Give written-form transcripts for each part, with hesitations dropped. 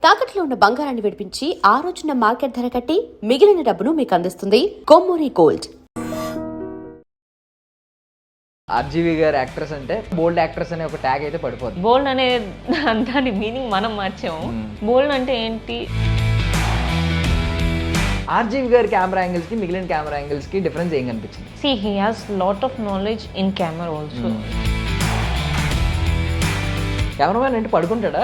తాకట్లో ఉన్న బంగారాన్ని విడిపించి ఆ రోజున మార్కెట్ ధర కట్టి మిగిలిన డబ్బును మీకు అందిస్తుంది కొమ్మూరి గోల్డ్. ఆర్జీవి గారు యాక్ట్రెస్ అంటే బోల్డ్ యాక్ట్రెస్ అనే ఒక ట్యాగ్ అయితే పడిపోతుంది. బోల్డ్ అనే దాని మీనింగ్ మనం మార్చాము. బోల్డ్ అంటే ఏంటి? ఆర్జీవి గారి కెమెరా యాంగిల్స్ కి మిగిలిన కెమెరా యాంగిల్స్ కి డిఫరెన్స్ ఏం కనిపించింది? See, he has lot of knowledge in camera also. Cameraman అంటే పడుకుంటాడా?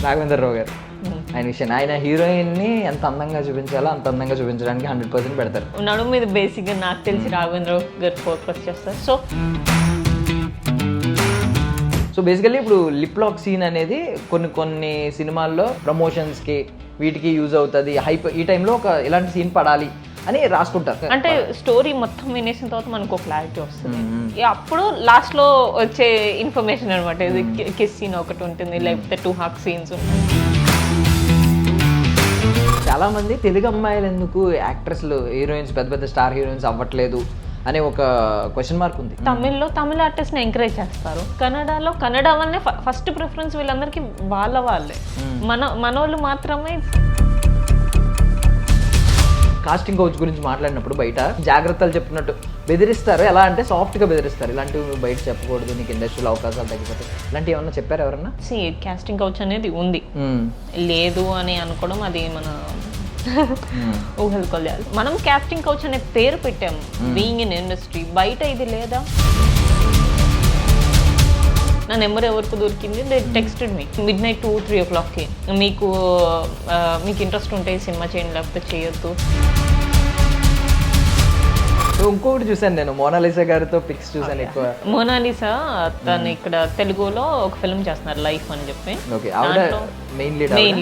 రాఘవేంద్ర రావు గారు ఆయన విషయం, ఆయన హీరోయిన్ ని ఎంత అందంగా చూపించాలో అంత అందంగా చూపించడానికి 100% పెడతారు. నడుము మీద బేసిక్గా నాకు తెలిసి రాఘవేంద్ర గారు ఫోకస్ చేస్తారు. సో బేసికల్లీ ఇప్పుడు లిప్ లాక్ సీన్ అనేది కొన్ని సినిమాల్లో ప్రమోషన్స్కి వీటికి యూజ్ అవుతుంది, హైప్ ఈ టైంలో ఒక ఇలాంటి సీన్ పడాలి అని రాసుకుంటారు. అంటే స్టోరీ మొత్తం వినేసిన తర్వాత మనకు ఒక క్లారిటీ వస్తుంది. అప్పుడు లాస్ట్ లో వచ్చే ఇన్ఫర్మేషన్ అనమాట. ఇది కిస్ సీన్ ఒకటి ఉంటుంది, లేకపోతే 2 హగ్ సీన్స్ ఉంటాయి. చాలా మంది తెలుగు అమ్మాయిలు ఎందుకు యాక్ట్రెస్లు హీరోయిన్స్ పెద్ద పెద్ద స్టార్ హీరోయిన్స్ అవ్వట్లేదు అనే ఒక క్వశ్చన్ మార్క్ ఉంది. తమిళ ఆర్టిస్ట్ని ఎంకరేజ్ చేస్తారు. కన్నడలో కన్నడ వల్లనే ఫస్ట్ ప్రిఫరెన్స్ వీళ్ళందరికీ వాళ్ళే. మన వాళ్ళు మాత్రమే. కాస్టింగ్ కౌచ్ గురించి మాట్లాడినప్పుడు బయట జాగ్రత్తలు చెప్పినట్టు బెదిరిస్తారు. ఎలా అంటే సాఫ్ట్గా బెదిరిస్తారు, ఇలాంటివి బయట చెప్పకూడదు, నీకు ఇండస్ట్రీలో అవకాశాలు తగ్గిపోతాయి, ఇలాంటివి ఏమన్నా చెప్పారు ఎవరన్నా? కాస్టింగ్ కౌచ్ అనేది ఉంది, లేదు అని అనుకోవడం అది మన ఊహలు కొల్లాలి. మనం కాస్టింగ్ కౌచ్ అనే పేరు పెట్టాము బీయింగ్ ఇన్ ఇండస్ట్రీ. బయట ఇది లేదా? నా నెంబర్ ఎవరికి దొరికింది? They texted me midnight 2-3 o'clockకి. మీకు ఇంట్రెస్ట్ ఉంటే ఈ సినిమా చేయండి, లేకపోతే చేయొద్దు. ఇంకొకటి చూసాను నేను, మోనాలిసా గారితో పిక్స్ చూసాను ఎక్కువ. మోనాలిసా తను ఇక్కడ తెలుగులో ఒక ఫిల్మ్ చేస్తున్నారు, లైఫ్ అని చెప్పి. మెయిన్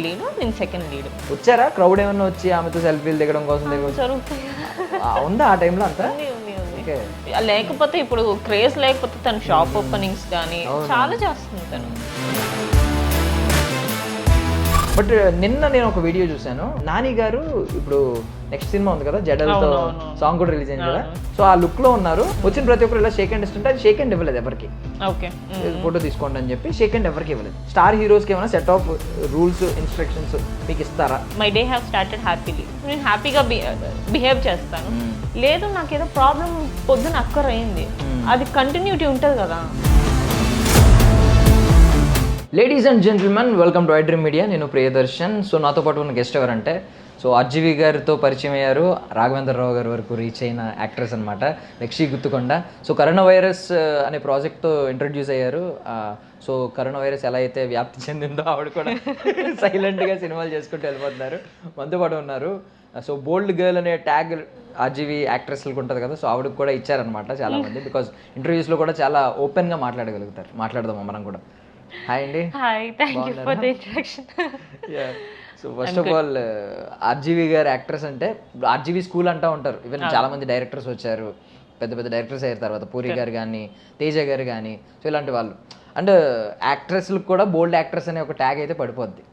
లీడ్, నేను సెకండ్ లీడ్. వచ్చారా క్రౌడ్ ఏమన్నా వచ్చి ఆమెతో సెల్ఫీలు దిగడం కోసం జరుగుతాయి ఉందా ఆ టైంలో అంతా? లేకపోతే ఇప్పుడు క్రేజ్ లేకపోతే తన షాప్ ఓపెనింగ్స్ కానీ చాలా చేస్తుంది తను. బట్ నిన్న నేను ఒక వీడియో చూసాను, నాని గారు ఇప్పుడు నెక్స్ట్ సినిమా ఉంది కదా జడలతో, సాంగ్ కూడా రిలీజ్ అయింది కదా, సో ఆ లుక్ లో ఉన్నారు. వచ్చిన ప్రతి ఒక్కరు ఇలా షేక్ హ్యాండ్ ఇస్తుంటే అది షేక్ హ్యాండ్ ఇవ్వలేదు ఎవరికి. ఫోటో తీసుకోండి అని చెప్పి షేక్ హ్యాండ్ ఎవరికి ఇవ్వలేదు. స్టార్ హీరోస్కి ఏమైనా సెట్ ఆఫ్ రూల్స్ ఇన్స్ట్రక్షన్స్ మీకు ఇస్తారా? My day have started happily. నేను హ్యాపీగా బిహేవ్ చేస్తాను. లేదు నాకు ఏదో ప్రాబ్లం పొద్దున అక్కర్ అయింది, అది కంటిన్యూటీ ఉంటుంది కదా. Ladies and gentlemen, welcome to I dream media. నేను ప్రియదర్శన్. సో నాతో పాటు ఉన్న గెస్ట్ ఎవరంటే, సో ఆర్జీవి గారితో పరిచయం అయ్యారు, రాఘవేంద్ర రావు గారి వరకు రీచ్ అయిన యాక్ట్రెస్ అనమాట, లక్షీ గుత్తుకొండ. సో కరోనా వైరస్ అనే ప్రాజెక్ట్తో ఇంట్రడ్యూస్ అయ్యారు. సో కరోనా వైరస్ ఎలా అయితే వ్యాప్తి చెందిందో ఆవిడ కూడా సైలెంట్గా సినిమాలు చేసుకుంటూ వెళ్ళిపోతున్నారు. మనతో పాటు ఉన్నారు. సో బోల్డ్ గర్ల్ అనే ట్యాగ్ ఆర్జీవి యాక్ట్రెస్లకు ఉంటుంది కదా, సో ఆవిడకి కూడా ఇచ్చారనమాట చాలామంది. బికాజ్ ఇంటర్వ్యూస్లో కూడా చాలా ఓపెన్గా మాట్లాడగలుగుతారు. మాట్లాడదాం మనం కూడా. హాయ్ అండి. Hi, thank you for the introduction. So first of all RGV గారు యాక్ట్రెస్ అంటే ఆర్జీవి స్కూల్ అంటూ ఉంటారు. ఈవెన్ చాలా మంది డైరెక్టర్స్ వచ్చారు, పెద్ద పెద్ద డైరెక్టర్స్ అయ్యారు తర్వాత, పూరి గారు కానీ తేజ గారు కానీ, సో ఇలాంటి వాళ్ళు. అండ్ యాక్ట్రెస్లకు కూడా బోల్డ్ యాక్ట్రెస్ అనే ఒక ట్యాగ్ అయితే పడిపోద్ది.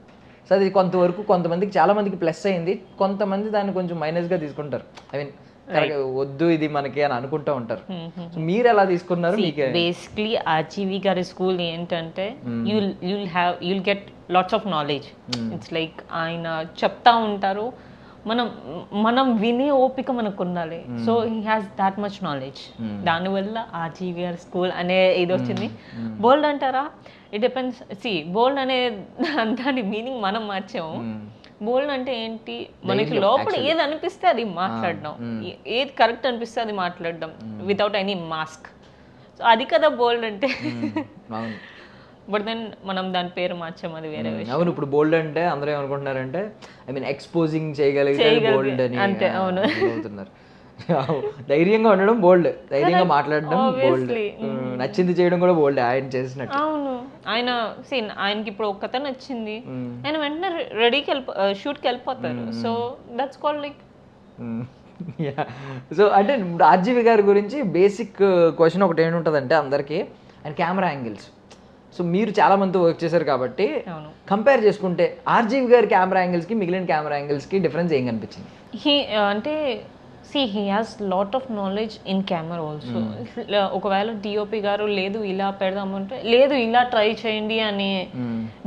సో అది కొంతవరకు కొంతమందికి చాలా మందికి ప్లస్ అయింది, కొంతమంది దాన్ని కొంచెం మైనస్గా తీసుకుంటారు. ఐ మీన్ వద్దు ఇది మనకి అని అనుకుంటూ ఉంటారు. సో మీరు ఎలా తీసుకున్నారు? బేసిక్లీ ఆర్జీవి గారి స్కూల్ ఏంటంటే you'll get lots of knowledge. It's like ఆయన చెప్తా ఉంటారు, మనం వినే ఓపిక మనకు ఉండాలి. So he has that much knowledge. దానివల్ల ఆర్జీవి గారి స్కూల్ అనే ఇది వచ్చింది. బోల్డ్ అంటారా? It depends. బోల్డ్ అనే దాని మీనింగ్ మనం మార్చాము. బోల్డ్ అంటే ఏంటి? మనకి లోపల ఏది అనిపిస్తే అది మాట్లాడడం, ఏది కరెక్ట్ అనిపిస్తే అది మాట్లాడడం వితౌట్ ఎనీ మాస్క్. సో అది కదా బోల్డ్ అంటే. బట్ దెన్ మనం దాని పేరు మార్చాం, అది వేరే విషయం. అవును, ఇప్పుడు బోల్డ్ అంటే అందరూ ఏమనుకుంటున్నారంటే ఐ మీన్ ఎక్స్పోజింగ్ చేయగలిగితే బోల్డ్ అని అంతే. అవును, అవుతున్నారు. ధైర్యంగా ఉండడం బోల్డ్, ధైర్యంగా మాట్లాడడం బోల్డ్, నచ్చింది చేయడం కూడా బోల్డ్ ఆయన చేసినట్టు. అవును, ఆయనకి ఇప్పుడు ఒక నచ్చింది, ఆయన వెంటనే రెడీకి షూట్కి వెళ్ళిపోతారు. So that's called like. So అంటే ఆర్జీవి గారి గురించి బేసిక్ క్వశ్చన్ ఒకటి ఏంటంటే అందరికీ, ఆయన కెమెరా యాంగిల్స్. సో మీరు చాలా మందితో వర్క్ చేశారు కాబట్టి కంపేర్ చేసుకుంటే ఆర్జీవి గారి కెమెరా యాంగిల్స్కి మిగిలిన కెమెరా యాంగిల్స్కి డిఫరెన్స్ ఏం కనిపించింది? అంటే See, he has lot of knowledge in camera also. ఒకవేళ డిఓపి గారు లేదు ఇలా పెడదామంటే లేదు ఇలా ట్రై చేయండి అని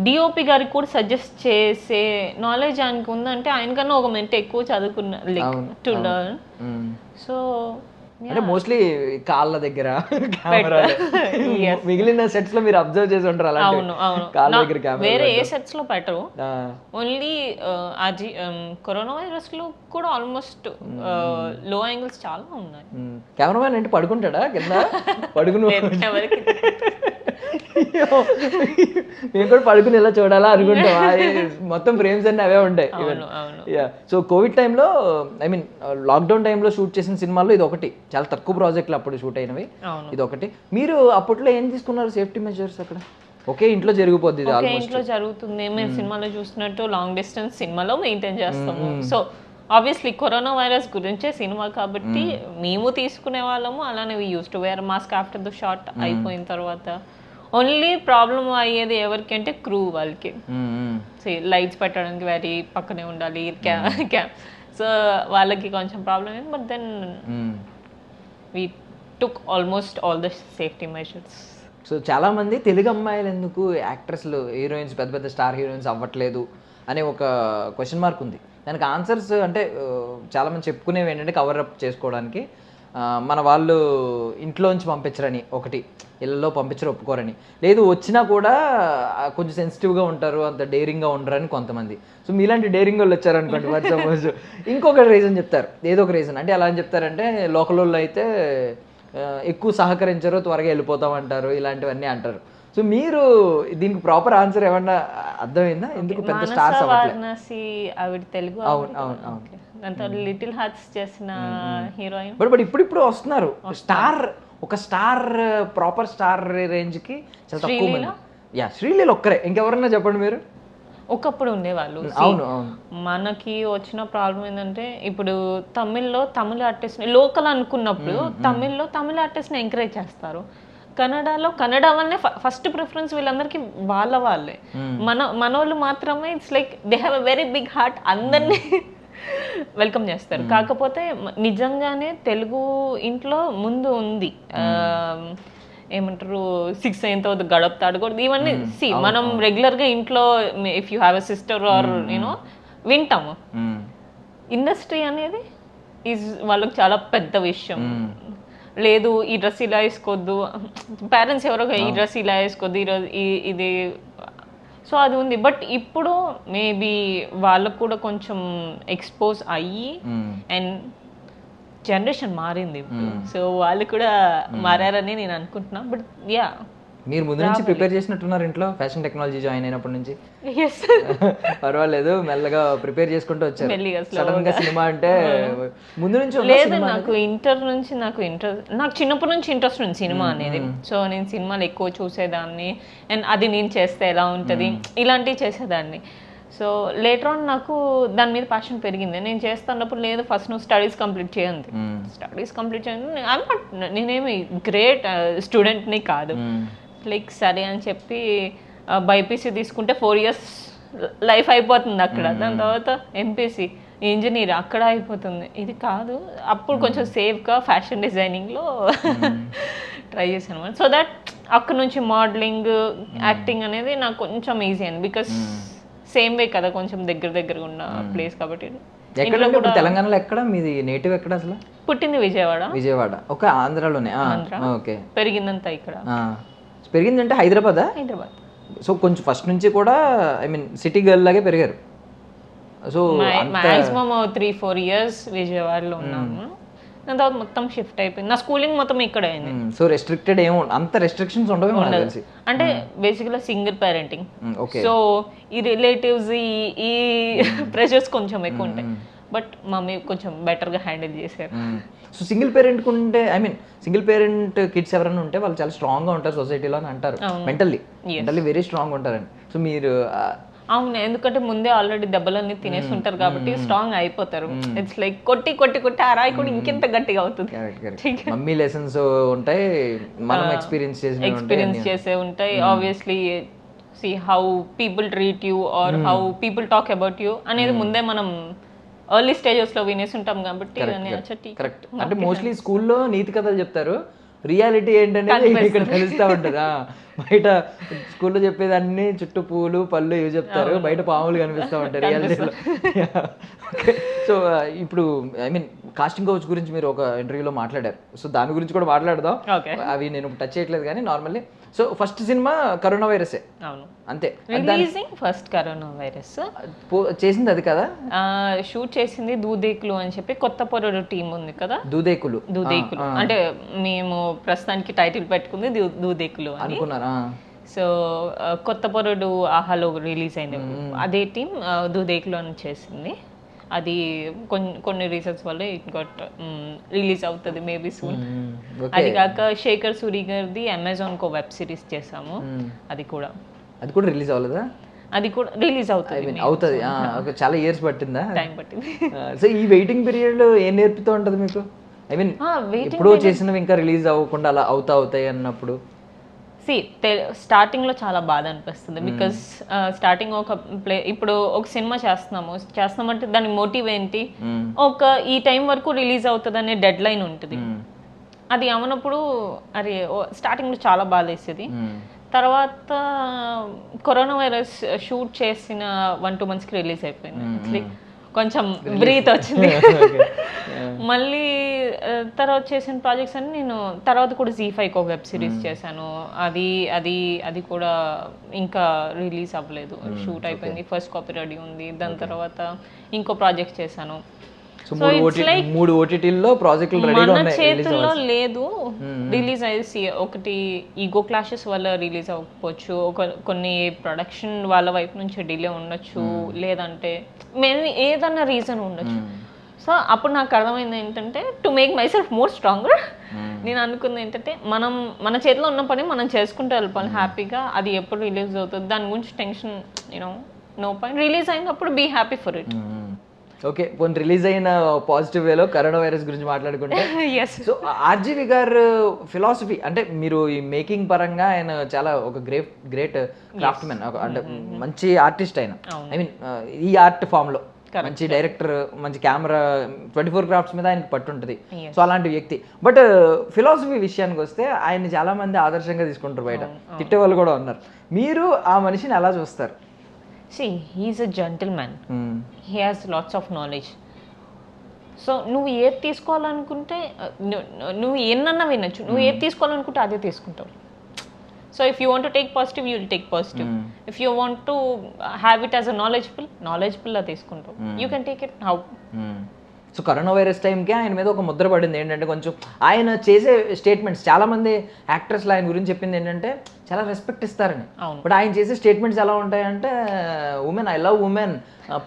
డిఓపి గారికి కూడా సజెస్ట్ చేసే నాలెడ్జ్ ఆయనకు ఉందంటే ఆయనకన్నా ఒక మెంట ఎక్కువ చదువుకున్న లైక్ టు లెర్న్. సో అంటే మోస్ట్లీ కాళ్ళ దగ్గర మిగిలిన సెట్స్ లో మీరు అబ్జర్వ్ చేసి ఉంటారు అలా. అవును అవును, కాళ్ళ దగ్గర కెమెరా వేరే ఏ సెట్స్ లో పెట్టరు. ఓన్లీ కరోనా వైరస్ లో కూడా ఆల్మోస్ట్ లో యాంగిల్స్ చాలా ఉన్నాయి. కెమెరామెన్ అంటే పడుకుంటాడా కింద పడుకుని ఎవరికి మేము కూడా పడుకుని ఎలా చూడాలా అనుకుంటాం. మొత్తం ఫ్రేమ్స్ అన్ని అవే ఉంటాయి. సో కోవిడ్ టైంలో ఐ మీన్ లాక్డౌన్ టైంలో షూట్ చేసిన సినిమాల్లో ఇది ఒకటి, చాలా తక్కువ ప్రాజెక్టులు అప్పుడు షూట్ అయినవి ఇది ఒకటి. మీరు అప్పట్లో ఏం తీసుకున్నారు సేఫ్టీ మెజర్స్ అక్కడ? ఒకే ఇంట్లో జరిగిపోద్ది ఇది, ఆల్మోస్ట్ ఇంట్లో జరుగుతుంది. మేము సినిమాలో చూసినట్టు లాంగ్ డిస్టెన్స్ సినిమాలో మెయింటైన్ చేస్తాము. సో ఆబ్వియస్లీ కరోనా వైరస్ గురించే సినిమా కాబట్టి మేము తీసుకునే వాళ్ళము. అలానే we use to wear mask after the shot అయిపోయిన తర్వాత. ఓన్లీ ప్రాబ్లం అయ్యేది ఎవరికి అంటే క్రూ వాళ్ళకి. లైట్స్ పెట్టడానికి వెరీ పక్కనే ఉండాలి, సో వాళ్ళకి కొంచెం ప్రాబ్లం అయింది. But then we took almost all the safety measures. So చాలా మంది తెలుగు అమ్మాయిలు ఎందుకు యాక్ట్రెస్లు హీరోయిన్స్ పెద్ద పెద్ద స్టార్ హీరోయిన్స్ అవ్వట్లేదు అనే ఒక క్వశ్చన్ మార్క్ ఉంది. దానికి ఆన్సర్స్ అంటే చాలామంది చెప్పుకునేవి ఏంటంటే కవర్ అప్ చేసుకోవడానికి మన వాళ్ళు ఇంట్లోంచి పంపించరని ఒకటి, ఇళ్ళలో పంపించరు ఒప్పుకోరని, లేదు వచ్చినా కూడా కొంచెం సెన్సిటివ్గా ఉంటారు, అంత డేరింగ్గా ఉండరని కొంతమంది. సో మీలాంటి డేరింగ్ వాళ్ళు వచ్చారనుకోండి ఫర్ సపోజ్, ఇంకొక రీజన్ చెప్తారు, ఏదో ఒక రీజన్. అంటే ఎలా అని చెప్తారంటే లోకల్ వాళ్ళు అయితే ఎక్కువ సహకరించరు, త్వరగా వెళ్ళిపోతామంటారు, ఇలాంటివన్నీ అంటారు. సో మీరు దీనికి ప్రాపర్ ఆన్సర్ ఏమన్నా అర్థమైందా? ఎందుకు పెద్ద స్టార్స్ ఆవిడ తెలుగు, లిటిల్ హార్ట్స్ చేసిన హీరోయిన్. బట్ ఇప్పుడు వస్తున్నారు స్టార్, ఒక స్టార్ ప్రాపర్ స్టార్ రేంజ్ కి చాలా తక్కువ మంది. యా, శ్రీలీల ఒక్కరే, ఇంకెవరన్నా చెప్పండి మీరు. ఒకప్పుడు ఉండేవాళ్ళు. మనకి వచ్చిన ప్రాబ్లం ఏంటంటే ఇప్పుడు తమిళ ఆర్టిస్ట్ లోకల్ అనుకున్నప్పుడు తమిళ్లో తమిళ ఆర్టిస్ట్ని ఎంకరేజ్ చేస్తారు. కన్నడలో కన్నడ వల్లనే ఫస్ట్ ప్రిఫరెన్స్ వీళ్ళందరికీ వాళ్ళే. మన వాళ్ళు మాత్రమే it's like they have a very big heart, అందరినీ వెల్కమ్ చేస్తారు. కాకపోతే నిజంగానే తెలుగు ఇంట్లో ముందు ఉంది, ఏమంటారు 6 అయిన తర్వాత గడపతాడు కూడా ఇవన్నీ. మనం రెగ్యులర్ గా ఇంట్లో if you have a sister or you know వింటాము. ఇండస్ట్రీ అనేది ఈజ్ వాళ్ళకి చాలా పెద్ద విషయం. లేదు ఈ డ్రెస్ ఇలా వేసుకోవద్దు, పేరెంట్స్ ఎవరో ఈ డ్రెస్ ఇలా వేసుకోవద్దు, ఈరోజు ఇది, సో అది ఉంది. బట్ ఇప్పుడు మేబీ వాళ్ళకు కూడా కొంచెం ఎక్స్పోజ్ అయ్యి అండ్ జనరేషన్ మారింది ఇప్పుడు, సో వాళ్ళు కూడా మారారని నేను అనుకుంటున్నా. బట్ యా, మీరు ముందు నుంచి ప్రిపేర్ చేసినట్టున్నారు ఇంట్లో, ఫ్యాషన్ టెక్నాలజీ జాయిన్ అయినప్పటి నుంచి. పర్వాలేదు, మెల్లగా ప్రిపేర్ చేసుకుంటూ వచ్చారు. సడన్ గా సినిమా అంటే ముందు నుంచి లేదు, నాకు చిన్నప్పటి నుంచి ఇంట్రెస్ట్ ఉంది సినిమా అనేది. సో నేను సినిమాలు ఎక్కువ చూసేదాన్ని, అండ్ అది నేను చేస్తే ఎలా ఉంటుంది ఇలాంటివి చేసేదాన్ని. సో లేటర్ ఆన్ నాకు దాని మీద ప్యాషన్ పెరిగింది. నేను చేస్తున్నప్పుడు లేదు ఫస్ట్ నువ్వు స్టడీస్ కంప్లీట్ చేయండి, నేనేమి గ్రేట్ స్టూడెంట్ని కాదు. లైక్ సరే అని చెప్పి బైపీసీ తీసుకుంటే 4 years లైఫ్ అయిపోతుంది అక్కడ. దాని తర్వాత ఎంపీసీ ఇంజనీర్ అక్కడ అయిపోతుంది. ఇది కాదు, అప్పుడు కొంచెం సేఫ్గా ఫ్యాషన్ డిజైనింగ్లో ట్రై చేశాను అనమాట. సో దట్ అక్కడ నుంచి మోడలింగ్, యాక్టింగ్ అనేది నాకు కొంచెం ఈజీ అయింది. బికాస్ సేమ్ వే కదా, కొంచెం దగ్గర ఉన్న ప్లేస్ కాబట్టి. తెలంగాణలో ఎక్కడ మీది నేటివ్ ఎక్కడ అసలు? పుట్టింది విజయవాడ. ఒక ఆంధ్రాలోనే? ఓకే. పెరిగిందంతా ఇక్కడ. పెరిగిందంటే హైదరాబాద్. సో కొంచెం ఫస్ట్ నుంచి కూడా ఐ మీన్ సిటీ గర్ల్ లాగే పెరిగారు. సో మాక్సిమం 3-4 years విజయవాడలో ఉన్నాము. దాని తర్వాత మొత్తం షిఫ్ట్ అయిపోయింది. నా స్కూలింగ్ మొత్తం ఇక్కడ అయింది. సో రెస్ట్రిక్టెడ్ ఏమో, అంత రెస్ట్రిక్షన్స్ ఉండవు అంటే బేసిక్గా సింగిల్ పేరెంటింగ్. సో ఈ రిలేటివ్స్ ఈ ప్రెషర్స్ కొంచెం ఎక్కువ ఉంటాయి. బట్ మమ్మీ కొంచెం బెటర్గా హ్యాండిల్ చేశారు. సో సింగిల్ పేరెంట్ ఉంటే I mean single parent kids ఎవరైనా ఉంటే వాళ్ళు చాలా స్ట్రాంగ్గా ఉంటారు సొసైటీలో అని అంటారు. మెంటల్లీ వెరీ స్ట్రాంగ్ ఉంటారని. సో మీరు అవును, ఎందుకంటే ముందే ఆల్రెడీ దెబ్బలన్నీ తినేస్తుంటారు కాబట్టి స్ట్రాంగ్ అయిపోతారు. ఇట్స్ లైక్ కొట్టి ఆ రాయి కూడా ఇంకెంత గట్టిగా అవుతుంది. మమ్మీ లెసన్స్ ఉంటాయి, మనం ఎక్స్పీరియన్స్ చేసే ఉంటాయి. Obviously see how people treat you or how people talk about you అనేది ముందే మనం ఎర్లీ స్టేజెస్ లో వినేసి ఉంటాం కాబట్టి కరెక్ట్. అంటే మోస్ట్లీ స్కూల్లో నీతి కథలు చెప్తారు, రియాలిటీ ఏంటనేది ఇక్కడ తెలుస్తూ ఉంటుంది. బయట స్కూల్లో చెప్పేదాన్ని చుట్టూ పూలు పళ్ళు ఇవి చెప్తారు, బయట పాములు కనిపిస్తూ ఉంటాయి రియాలిటీలో. సో ఇప్పుడు ఐ మీన్ కాస్టింగ్ కౌచ్ గురించి మీరు ఒక ఇంటర్వ్యూలో మాట్లాడారు, సో దాని గురించి కూడా మాట్లాడదాం. అవి నేను టచ్ చేయట్లేదు కానీ normally. So first cinema corona వైరసే అంతే, ఫస్ట్ కరోనా వైరస్ చేసింది అది కదా, షూట్ చేసింది దూదేకులు అని చెప్పి కొత్త పొరడు టీం ఉంది కదా, దూదేకులు అంటే మేము ప్రస్తుతానికి టైటిల్ పెట్టుకుంది దూదేకులు అనుకున్నారా. సో కొత్త పొరడు ఆహాలో రిలీజ్ అయింది, అదే టీం దూదేకులు అని చేసింది. అది కొన్ని రీజన్స్ వల్ల ఇట్ గట్ రిలీజ్ అవుతుంది మేబీ సూన్. అది కాక శేఖర్ సూరి గారిది అమెజాన్ కో వెబ్ సిరీస్ చేసాము, అది కూడా రిలీజ్ అవ్వలేదా? అది కూడా రిలీజ్ అవుతుంది. చాలా ఇయర్స్ పట్టిందా? టైం పట్టింది. సో ఈ వెయిటింగ్ పీరియడ్ ఏం నేర్పుతూ ఉంటుంది మీకు? ఐ మీన్ ఎప్పుడో చేసినవి ఇంకా రిలీజ్ అవ్వకుండా అలా అవుతాయి అన్నప్పుడు స్టార్టింగ్ లో చాలా బాధ అనిపిస్తుంది. బికాస్ స్టార్టింగ్ ఇప్పుడు ఒక సినిమా చేస్తున్నామంటే దాని మోటివ్ ఏంటి, ఈ టైం వరకు రిలీజ్ అవుతుంది అనే డెడ్ లైన్ ఉంటుంది. అది అవనప్పుడు అరే స్టార్టింగ్ లో చాలా బాధ వేసేది. తర్వాత కరోనా వైరస్ షూట్ చేసిన 1-2 months కి రిలీజ్ అయిపోయింది. కొంచెం బ్రీత్ వచ్చింది. మళ్ళీ తర్వాత చేసిన ప్రాజెక్ట్స్ అన్ని నేను తర్వాత కూడా Z5 ఒక వెబ్ సిరీస్ చేశాను, అది కూడా ఇంకా రిలీజ్ అవ్వలేదు, షూట్ అయిపోయింది, ఫస్ట్ కాపీ రెడీ ఉంది. దాని తర్వాత ఇంకో ప్రాజెక్ట్ చేశాను. మన చేతుల్లో లేదు రిలీజ్ అయ్యేసి. ఒకటి ఈగో క్లాషెస్ వల్ల రిలీజ్ అవ్వకపోవచ్చు, కొన్ని ప్రొడక్షన్ వాళ్ళ వైపు నుంచి డిలే ఉండొచ్చు, లేదంటే ఏదన్నా రీజన్ ఉండొచ్చు. సో అప్పుడు నాకు అర్థమైంది ఏంటంటే to make my self more stronger, నేను అనుకుంది ఏంటంటే మన చేతిలో ఉన్న పని మనం చేసుకుంటూ వెళ్ళిపోవాలి హ్యాపీగా. అది ఎప్పుడు రిలీజ్ అవుతుంది దాని గురించి టెన్షన్ నో పాయింట్. రిలీజ్ అయినప్పుడు be happy for it. Okay, పోనీ రిలీజ్ అయిన పాజిటివ్ వేలో కరోనా వైరస్ గురించి మాట్లాడుకుంటే, సో ఆర్జీవి గారు ఫిలాసఫీ అంటే మీరు ఈ మేకింగ్ పరంగా ఆయన చాలా ఒక గ్రేట్ క్రాఫ్ట్ మ్యాన్, అంటే మంచి ఆర్టిస్ట్ ఆయన. ఐ మీన్ ఈ ఆర్ట్ ఫామ్ లో మంచి డైరెక్టర్, మంచి కెమెరా, 24 క్రాఫ్ట్స్ మీద ఆయనకి పట్టుంటది. సో అలాంటి వ్యక్తి. బట్ ఫిలాసఫీ విషయానికి వస్తే ఆయన చాలా మంది ఆదర్శంగా తీసుకుంటారు, బయట తిట్టే వాళ్ళు కూడా ఉన్నారు. మీరు ఆ మనిషిని ఎలా చూస్తారు? See, he's a gentleman. He has lots of knowledge. So నువ్వు ఏది తీసుకోవాలనుకుంటే నువ్వు ఎన్నన్నా వినొచ్చు, నువ్వు ఏది తీసుకోవాలనుకుంటే అదే తీసుకుంటావు. So if you want to take positive you will take positive, if you want to have it as a knowledgeable తీసుకుంటావు, you can take it how. So corona virus టైంకి ఆయన మీద ఒక ముద్ర పడింది ఏంటంటే, కొంచెం ఆయన చేసే స్టేట్మెంట్స్, చాలా మంది యాక్టర్స్లో ఆయన గురించి చెప్పింది ఏంటంటే చాలా రెస్పెక్ట్ ఇస్తారని. బట్ ఆయన చేసే స్టేట్మెంట్స్ ఎలా ఉంటాయంటే women, I love women,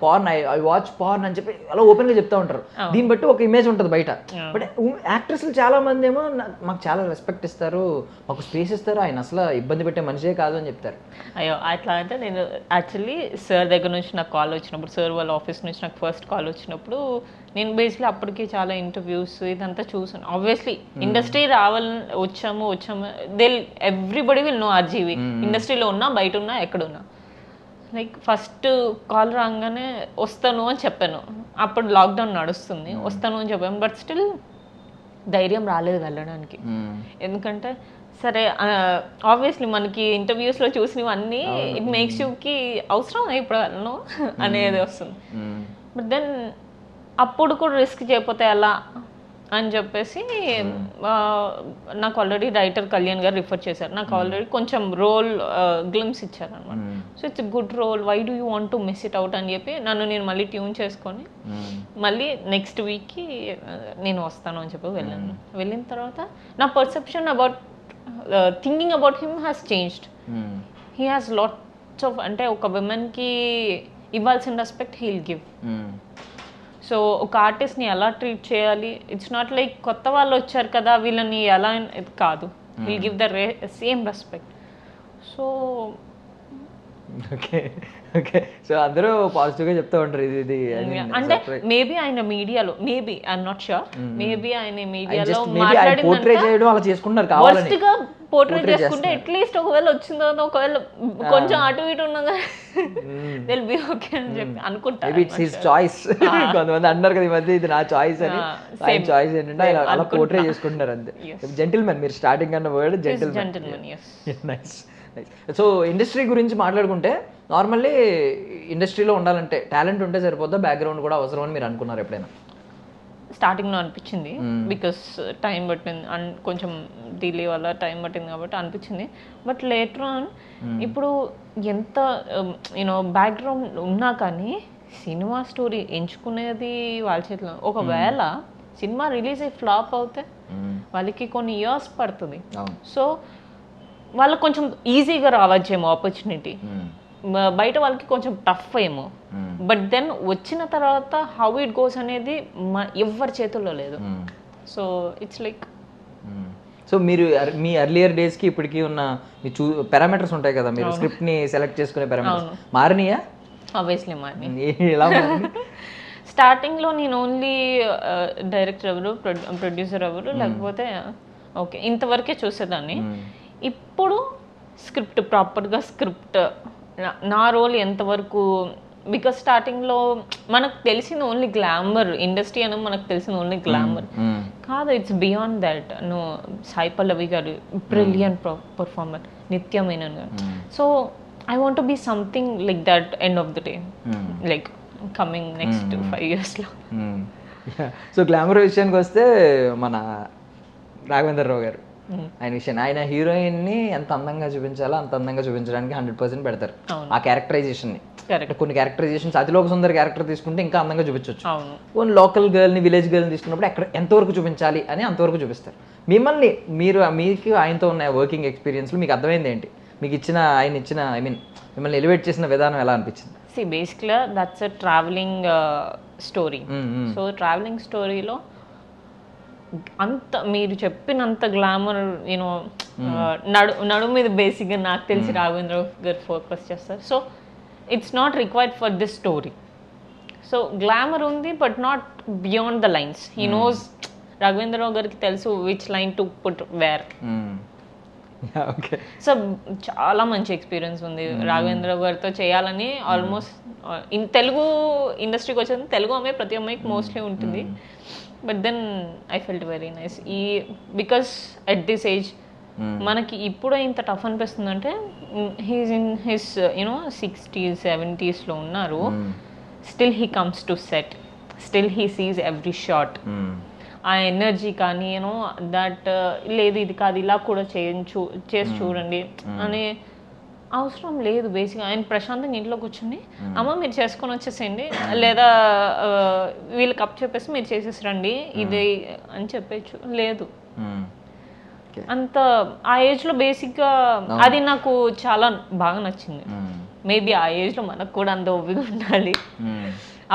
porn, I watch porn అని చెప్పి అలా ఓపెన్గా చెప్తా ఉంటారు. దీన్ని బట్టి ఒక ఇమేజ్ ఉంటుంది బయట. బట్ యాక్టర్స్లు చాలా మంది ఏమో మాకు చాలా రెస్పెక్ట్ ఇస్తారు, మాకు స్పేస్ ఇస్తారు, ఆయన అసలు ఇబ్బంది పెట్టే మనిషే కాదు అని చెప్తారు. అయ్యో అట్లా అంటే నేను యాక్చువల్లీ సార్ దగ్గర నుంచి నాకు కాల్ వచ్చినప్పుడు, సార్ వాళ్ళ ఆఫీస్ నుంచి నాకు ఫస్ట్ కాల్ వచ్చినప్పుడు, నేను బేసిక్లీ అప్పటికి చాలా ఇంటర్వ్యూస్ ఇదంతా చూసాను. ఆబ్వియస్లీ ఇండస్ట్రీ వచ్చాము ఎవ్రీబడి విల్ నో ఆర్జీవి, ఇండస్ట్రీలో ఉన్నా బయట ఉన్నా ఎక్కడున్నా. లైక్ ఫస్ట్ కాల్ రాగానే వస్తాను అని చెప్పాను, అప్పుడు లాక్డౌన్ నడుస్తుంది, వస్తాను అని చెప్పాను. బట్ స్టిల్ ధైర్యం రాలేదు వెళ్ళడానికి. ఎందుకంటే సరే ఆబ్వియస్లీ మనకి ఇంటర్వ్యూస్లో చూసినవన్నీ ఇట్ మేక్స్ యూకి అవసరం ఇప్పుడు వెళ్ళను అనేది వస్తుంది. బట్ దెన్ అప్పుడు కూడా రిస్క్ చేయకపోతే ఎలా అని చెప్పేసి నాకు ఆల్రెడీ రైటర్ కళ్యాణ్ గారు రిఫర్ చేశారు. నాకు ఆల్రెడీ కొంచెం రోల్ గ్లిమ్స్ ఇచ్చారు అనమాట. So it's good role, why do you want to miss it out అని చెప్పి నేను మళ్ళీ ట్యూన్ చేసుకొని మళ్ళీ నెక్స్ట్ వీక్కి నేను వస్తాను అని చెప్పి వెళ్ళాను. వెళ్ళిన తర్వాత నా perception about thinking about him has changed. He has lots of, అంటే ఒక విమెన్కి ఇవ్వాల్సిన రెస్పెక్ట్ హీల్ గివ్. సో ఒక ఆర్టిస్ట్ని ఎలా ట్రీట్ చేయాలి, ఇట్స్ నాట్ లైక్ కొత్త వాళ్ళు వచ్చారు కదా వీళ్ళని ఎలా కాదు, will give the same respect. So okay okay, so అందరూ పాజిటివ్గా చెప్తూ ఉంటారు ఇది అంటే మేబీ ఆయన మీడియాలో, maybe I'm not sure, maybe ఆయన మీడియాలో మాట్లాడిందంటే వర్స్ట్ గా పోర్ట్రేట్ చేసుకుంటే అట్లీస్ట్ ఒకవేళ వచ్చిందో ఒకవేళ కొంచెం అటు ఇటు ఉన్నదా దిల్ బి ఓకే అని చెప్పి అనుకుంటారు. Maybe it's his choice. కొంతమంది అన్నారు కదా ఈ మధ్య ఇది నా చాయిస్ అని. ఆయన చాయిస్ ఏంటంటే ఆయన అలా పోర్ట్రే చేసుకుంటున్నారు అంతే. జెంటిల్మెన్, మీరు స్టార్టింగ్ అన్న word gentlemen. Nice. So industry గురించి మాట్లాడుకుంటే నార్మల్లీ ఇండస్ట్రీలో ఉండాలంటే టాలెంట్ ఉంటే సరిపోద్దా, బ్యాక్గ్రౌండ్ కూడా అవసరం అని మీరు అనుకున్నారు ఎప్పుడైనా? స్టార్టింగ్లో అనిపించింది, బికాస్ టైం పట్టింది అండ్ కొంచెం డిలే వల్ల టైం పట్టింది కాబట్టి అనిపించింది. బట్ లేటర్ ఆన్ ఇప్పుడు ఎంత యూనో బ్యాక్గ్రౌండ్ ఉన్నా కానీ సినిమా స్టోరీ ఎంచుకునేది వాళ్ళ చేతిలో. ఒకవేళ సినిమా రిలీజ్ అయ్యి ఫ్లాప్ అవుతే వాళ్ళకి కొన్ని ఇయర్స్ పడుతుంది. సో వాళ్ళకి కొంచెం ఈజీగా రావచ్చేమో ఆపర్చునిటీ, బయట వాళ్ళకి కొంచెం టఫ్ ఏమో. బట్ దెన్ వచ్చిన తర్వాత హౌ ఇట్ గోస్ అనేది ఎవరి చేతుల్లో లేదు. సో ఇట్స్ లైక్, సో మీరు మీ ఎర్లియర్ డేస్కి ఇప్పటికీ ఉన్న మీ పారామీటర్స్ ఉంటాయి కదా, మీరు స్క్రిప్ట్ని సెలెక్ట్ చేసుకునే పారామీటర్స్ మారినాయా? ఆబ్వియస్లీ మారినాయి. ఎలా స్టార్టింగ్లో నేను ఓన్లీ డైరెక్టర్ ఎవరు, ప్రొడ్యూసర్ ఎవరు, లేకపోతే ఓకే ఇంతవరకే చూసేదాన్ని. ఇప్పుడు స్క్రిప్ట్, ప్రాపర్గా స్క్రిప్ట్, నా రోల్ ఎంతవరకు. బికాస్ స్టార్టింగ్లో మనకు తెలిసింది ఓన్లీ గ్లామర్, ఇండస్ట్రీ అని మనకు తెలిసింది ఓన్లీ గ్లామర్ కాదు, it's beyond that. No, Sai Pallavi garu brilliant performer, Nithya Menen garu. So I want be something like that end of the day, like coming next 5 yearsలో. సో గ్లామర్ విషయానికి వస్తే మన రాఘవేంద్ర రావు గారు, ఆయన విషయం, ఆయన హీరోయిన్ని ఎంత అందంగా చూపించాలో అంత అందంగా చూపించడానికి 100% పెడతారు ఆ క్యారెక్టరైజేషన్ని. కొన్ని క్యారెక్టరైజేషన్స్, అతిలోక సుందర క్యారెక్టర్ తీసుకుంటే ఇంకా అందంగా చూపించవచ్చు. కొన్ని లోకల్ గర్ల్ని, విలేజ్ గర్ల్ని తీసుకున్నప్పుడు ఎక్కడ ఎంతవరకు చూపించాలి అని అంతవరకు చూపిస్తారు. మిమ్మల్ని మీకు ఆయనతో ఉన్న వర్కింగ్ ఎక్స్పీరియన్స్లో మీకు అర్థమైంది ఏంటి? మీకు ఆయన ఇచ్చిన మిమ్మల్ని ఎలివేట్ చేసిన విధానం ఎలా అనిపించింది? బేసిక్గా that's a travelling story. So travelling స్టోరీలో అంత మీరు చెప్పినంత గ్లామర్ యూనో నడుము మీద బేసిక్గా నాకు తెలిసి రాఘవేంద్ర గారు ఫోకస్ చేస్తారు. So it's not required for this story. So glamour ఉంది but not beyond the lines. He knows, Raghavendra Rao గారికి తెలుసు which line to put where. So చాలా మంచి ఎక్స్పీరియన్స్ ఉంది రాఘవేంద్ర గారితో చేయాలని. ఆల్మోస్ట్ తెలుగు ఇండస్ట్రీకి వచ్చేది తెలుగు అమ్మాయి, ప్రతి అమ్మాయికి మోస్ట్లీ ఉంటుంది. But then I felt very nice. Because at this age మనకి ఇప్పుడు ఇంత టఫ్ అనిపిస్తుంది అంటే, he's in his you know 60s 70sలో ఉన్నారు. Still he comes to set, still he sees every shot. ఆ ఎనర్జీ కానీ యూనో దట్ లేదు ఇది కాదు ఇలా కూడా చేసి చూడండి అనే అవసరం లేదు. బేసిక్గా ఆయన ప్రశాంతంగా ఇంట్లో కూర్చొని అమ్మ మీరు చేసుకొని వచ్చేసేయండి, లేదా వీళ్ళకి అప్ చెప్పేసి మీరు చేసేసి రండి ఇది అని చెప్పచ్చు. లేదు, అంత ఆ ఏజ్లో బేసిక్గా అది నాకు చాలా బాగా నచ్చింది. మేబీ ఆ ఏజ్లో మనకు కూడా అంత ఓపిక ఉండాలి,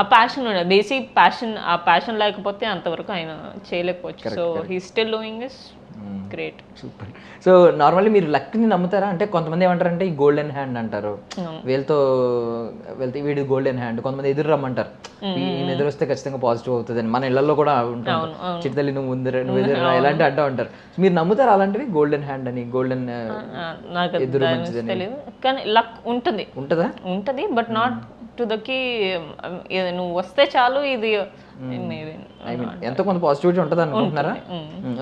ఆ ప్యాషన్ ఉండాలి. బేసిక్ ప్యాషన్, ఆ ప్యాషన్ లేకపోతే అంతవరకు ఆయన చేయలేకపోవచ్చు. So he still doing is great. Super. So normally మీరు లక్ని నమ్ముతారా? అంటే కొంతమంది ఏమంటారంటే ఈ గోల్డెన్ హ్యాండ్ అంటారు, వీళ్ళతో వెళ్తే వీడి గోల్డెన్ హ్యాండ్. కొంతమంది ఎదురు రమ్మంటారు, ఈయన ఎదురు వస్తే ఖచ్చితంగా పాజిటివ్ అవుతుంది అని. మన ఇళ్లలో కూడా ఉంటారు, చిట్టతల్లి నువ్వు నువ్వు ఎదురు ఇలాంటి అంటూ ఉంటారు. మీరు నమ్ముతారు అలాంటివి? గోల్డెన్ హ్యాండ్ అని, గోల్డెన్ ఎదురు మంచిదని. కానీ లక్ ఉంటుంది, ఉంటుంది బట్ నాట్ టు దకి నువ్వు వస్తే చాలు ఇది ఎంతో కొంత పాజిటివిటీ ఉంటుంది అనుకుంటున్నారా?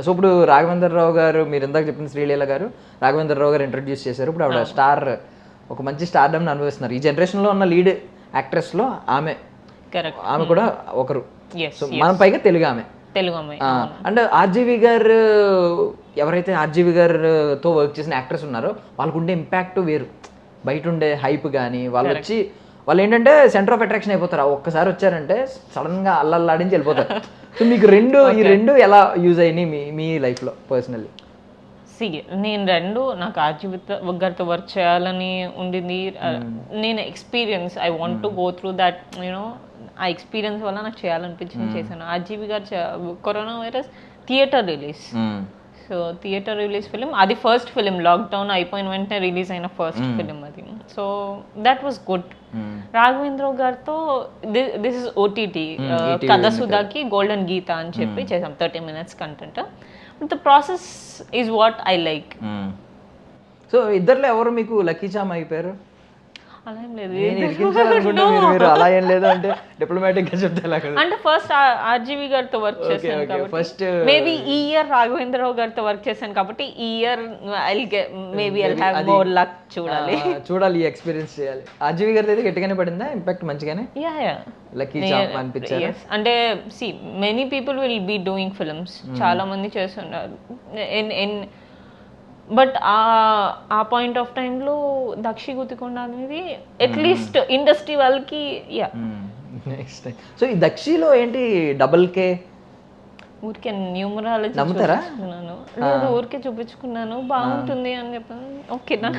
సో ఇప్పుడు రాఘవేంద్ర రావు గారు, మీరు ఇందాక చెప్పిన శ్రీలీల గారు రాఘవేంద్ర రావు గారు ఇంట్రడ్యూస్ చేశారు. ఇప్పుడు ఆవిడ స్టార్, ఒక మంచి స్టార్డమ్ అనుభవిస్తున్నారు. ఈ జనరేషన్లో ఉన్న లీడ్ యాక్ట్రెస్లో ఆమె కూడా ఒకరు. సో మనం పైగా తెలుగు ఆమె. అండ్ ఆర్జీవి గారు, ఎవరైతే ఆర్జీవి గారితో వర్క్ చేసిన యాక్టర్స్ ఉన్నారో వాళ్ళకు ఉండే ఇంపాక్ట్ వేరు. బయట ఉండే హైప్ కానీ వాళ్ళు ఏంటంటే సెంటర్ ఆఫ్ అట్రాక్షన్ అయిపోతారు. ఒక్కసారి వచ్చారంటే సడన్ గా అల్లల్లాడించి వెళ్ళిపోతారు. సో మీకు ఈ రెండు ఎలా యూజ్ అయినాయి మీ లైఫ్లో పర్సనల్లీ? నేను నాకు ఆర్జీవి గారితో వర్క్ చేయాలని ఉండింది. నేను experience, I want to go through that you know, ఆ ఎక్స్పీరియన్స్ వల్ల నాకు చేయాలనిపించింది చేశాను. ఆర్జీవి గారు corona virus theatre release, so theatre release film అది ఫస్ట్ ఫిలిం, లాక్డౌన్ అయిపోయిన వెంటనే రిలీజ్ అయిన ఫస్ట్ ఫిలిం అది. So that was good. Raghavendra గారితో దిస్ ఇస్ ఓటీటీ కథ సుధాకి గోల్డెన్ గీత అని చెప్పి చేసాం 30 minutes content. The process is what I like. So ఇద్దరులో ఎవరు మీకు లక్కీ చామ్ అయిపోయారు? అలా ఏం లేదు. నేను ఇరికించాలనుకుంటే మీరు అలా ఏం లేదు అంటే డిప్లొమాటిక్ గా చెప్తే ఎలా కదా. అంటే ఫస్ట్ ఆర్జీవి గారితో వర్క్ చేశాను కాబట్టి ఫస్ట్ మేబీ ఈ ఇయర్ రాఘవేంద్రరావు గారితో వర్క్ చేశాను కాబట్టి ఈ year maybe I'll have more luck. చూడాలి, ఈ ఎక్స్పీరియన్స్ చేయాలి. ఆర్జీవి గారి అయితే గట్టిగానే పడిందా ఇంపాక్ట్? మంచిగానే లక్కీ చాప్ అనిపించారు. అంటే see many people will be doing films, చాలా మంది చేస్తున్నారు. బట్ ఆ పాయింట్ ఆఫ్ టైంలో దక్షి గుతికొండ అనేది అట్లీస్ట్ ఇండస్ట్రీ వాళ్ళకి నెక్స్ట్ సో ఈ దక్షిలో ఏంటి డబుల్ కే ఊరికే న్యూమరాలజీ నమ్ముతారా? లేదు ఊరికే చూపించుకున్నాను, బాగుంటుంది అని చెప్పాను. ఓకేనా?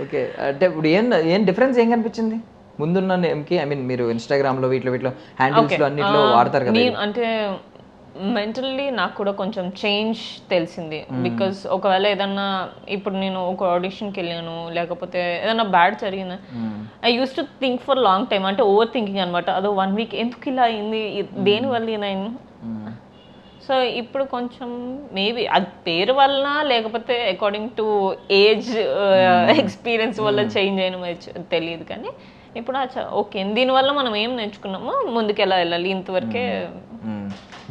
ఓకే. అంటే ఇప్పుడు ఏం డిఫరెన్స్ ఏం కనిపించింది ముందున్న నేమ్కి? ఐ మీన్ మీరు ఇన్స్టాగ్రామ్ లో వీటిలో హ్యాండిల్స్ లో అన్నిట్లో వాడతారు కదా. అంటే మెంటల్లీ నాకు కూడా కొంచెం చేంజ్ తెలిసింది. బికాస్ ఒకవేళ ఏదన్నా ఇప్పుడు నేను ఒక ఆడిషన్కి వెళ్ళాను లేకపోతే ఏదన్నా బ్యాడ్ జరిగింది, I use to think for long time, అంటే ఓవర్ థింకింగ్ అనమాట. అదో 1 వీక్ ఎందుకు ఇలా అయింది, దేనివల్ల నేను. సో ఇప్పుడు కొంచెం మేబీ అది పేరు వల్ల లేకపోతే అకార్డింగ్ టు ఏజ్ ఎక్స్పీరియన్స్ వల్ల చేంజ్ అయిన తెలియదు, కానీ ఇప్పుడు ఓకే దీనివల్ల మనం ఏం నేర్చుకున్నామో ముందుకు ఎలా వెళ్ళాలి ఇంతవరకే.